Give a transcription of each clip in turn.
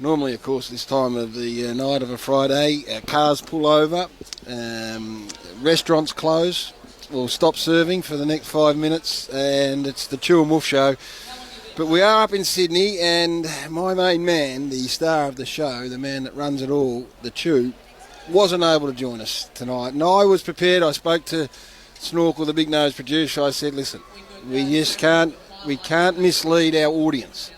Normally, of course, this time of the night of a Friday, cars pull over, restaurants close, will stop serving for the next 5 minutes, and it's the Chew and Wolf show. But we are up in Sydney, and my main man, the star of the show, the man that runs it all, the Chew, wasn't able to join us tonight. And I was prepared. I spoke to Snorkel, the big nose producer. I said, listen, we can't mislead our audience,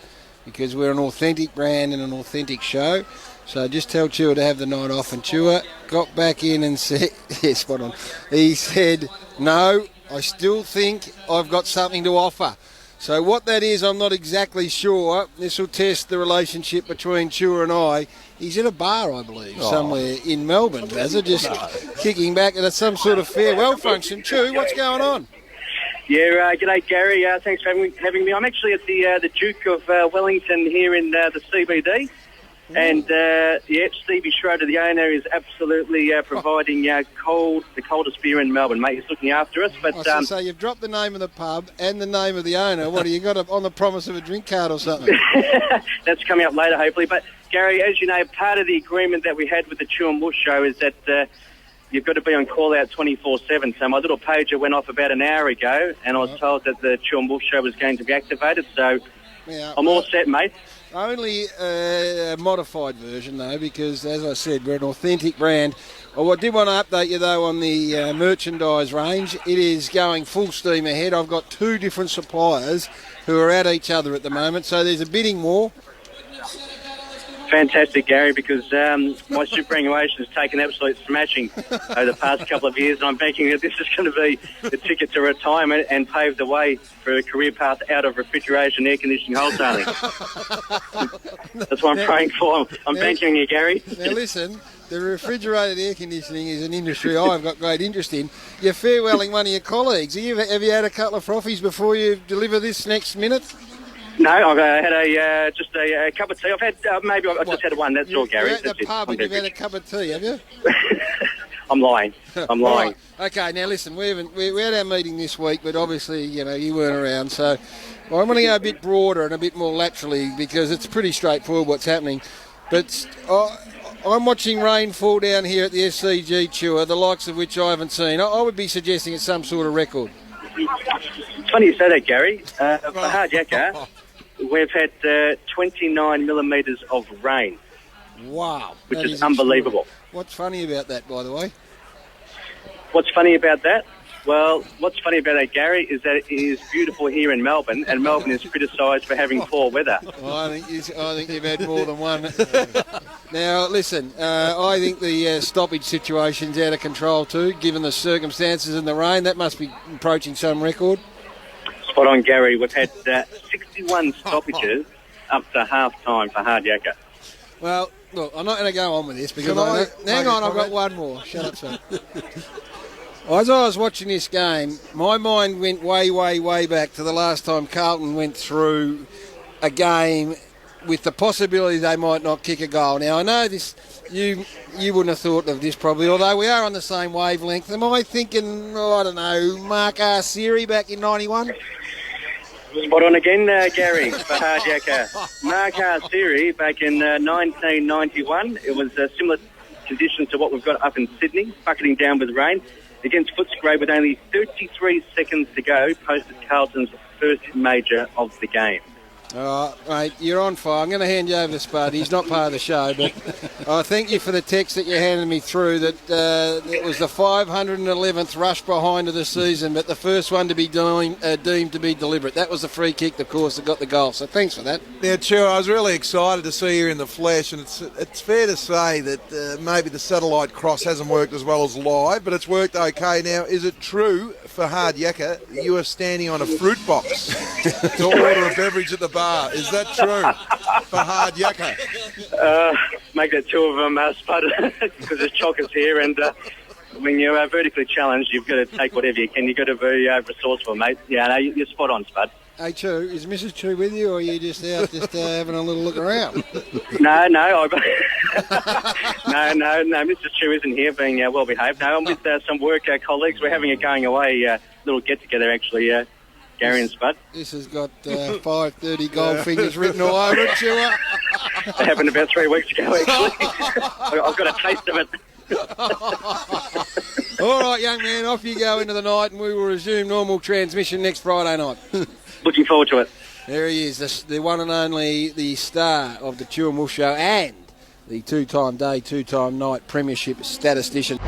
because we're an authentic brand and an authentic show. So just tell Chewer to have the night off. And Chewer got back in and said, yeah, spot on. He said, no, I still think I've got something to offer. So what that is, I'm not exactly sure. This will test the relationship between Chewer and I. He's at a bar, I believe, somewhere in Melbourne, Bazza, just kicking back at some sort of farewell function. Chew, what's going on? Yeah, g'day Gary. Thanks for having me. I'm actually at the Duke of Wellington here in the CBD, and Stevie Schroeder, the owner, is absolutely providing the coldest beer in Melbourne, mate. He's looking after us. But so you've dropped the name of the pub and the name of the owner. What have you got on the promise of a drink card or something? That's coming up later, hopefully. But Gary, as you know, part of the agreement that we had with the Chew and Wolf show is that you've got to be on call out 24/7. So my little pager went off about an hour ago, and I was told that the Chew and Wolf show was going to be activated. So I'm all set, mate. Only a modified version, though, because, as I said, we're an authentic brand. I did want to update you, though, on the merchandise range. It is going full steam ahead. I've got 2 different suppliers who are at each other at the moment, so there's a bidding war. Fantastic, Gary, because my superannuation has taken absolute smashing over the past couple of years, and I'm banking that this is going to be the ticket to retirement and pave the way for a career path out of refrigeration, air conditioning, wholesaling. That's what I'm praying for. I'm banking on you, Gary. Now listen, the refrigerated air conditioning is an industry I've got great interest in. You're farewelling one of your colleagues. Have you had a couple of frothies before you deliver this next minute? No, I've had just a cup of tea. I've had I've just had one. That's all, Gary. You're at the pub and you've had a cup of tea, have you? I'm lying. Right. Okay, now listen, we had our meeting this week, but obviously, you weren't around, so I'm going to go a bit broader and a bit more laterally because it's pretty straightforward what's happening. But I'm watching rain fall down here at the SCG Chewer, the likes of which I haven't seen. I would be suggesting it's some sort of record. It's funny you say that, Gary. For Hard Yakka, we've had 29 millimetres of rain. Wow. Which is unbelievable. What's funny about that, by the way? What's funny about that? Well, what's funny about that, Gary, is that it is beautiful here in Melbourne, and Melbourne is criticised for having poor weather. Well, I think you've had more than one. Now, listen, I think the stoppage situation's out of control too, given the circumstances and the rain. That must be approaching some record. Spot on, Gary. We've had 61 stoppages up to half-time for Hard Yakka. Well, look, I'm not going to go on with this because hang on, I've got one more. Shut up, son. As I was watching this game, my mind went way, way, way back to the last time Carlton went through a game with the possibility they might not kick a goal. Now, I know this, you wouldn't have thought of this probably, although we are on the same wavelength. Am I thinking, I don't know, Mark Arceri back in 91? Spot on again, Gary, for Hard Yakka. Mark Arceri back in 1991. It was similar conditions to what we've got up in Sydney, bucketing down with rain. Against Footscray with only 33 seconds to go, posted Carlton's first major of the game. All right, mate, you're on fire. I'm going to hand you over to Spud. He's not part of the show, but I thank you for the text that you handed me through that it was the 511th rush behind of the season, but the first one to be deemed to be deliberate. That was the free kick, of course, that got the goal. So thanks for that. Yeah, Chew, I was really excited to see you in the flesh, and it's fair to say that maybe the satellite cross hasn't worked as well as live, but it's worked okay. Now, is it true for Hard Yakka you are standing on a fruit box to order a beverage at the bar? Is that true for Hard Yakka? Make that 2 of them, Spud, because there's chockers here, and when you're vertically challenged, you've got to take whatever you can. You've got to be resourceful, mate. Yeah, no, you're spot on, Spud. Hey, Chew, is Mrs. Chew with you, or are you just out having a little look around? No, Mr. Chew isn't here, being well behaved. No, I'm with some work colleagues. We're having a going away little get together actually. Gary and Spud. This has got 5:30 Goldfingers written all over it, Chewer. That happened about 3 weeks ago, actually. I've got a taste of it. All right, young man, off you go into the night, and we will resume normal transmission next Friday night. Looking forward to it. There he is, the one and only, the star of the Chew and Wolf Show and the two-time day, two-time night premiership statistician.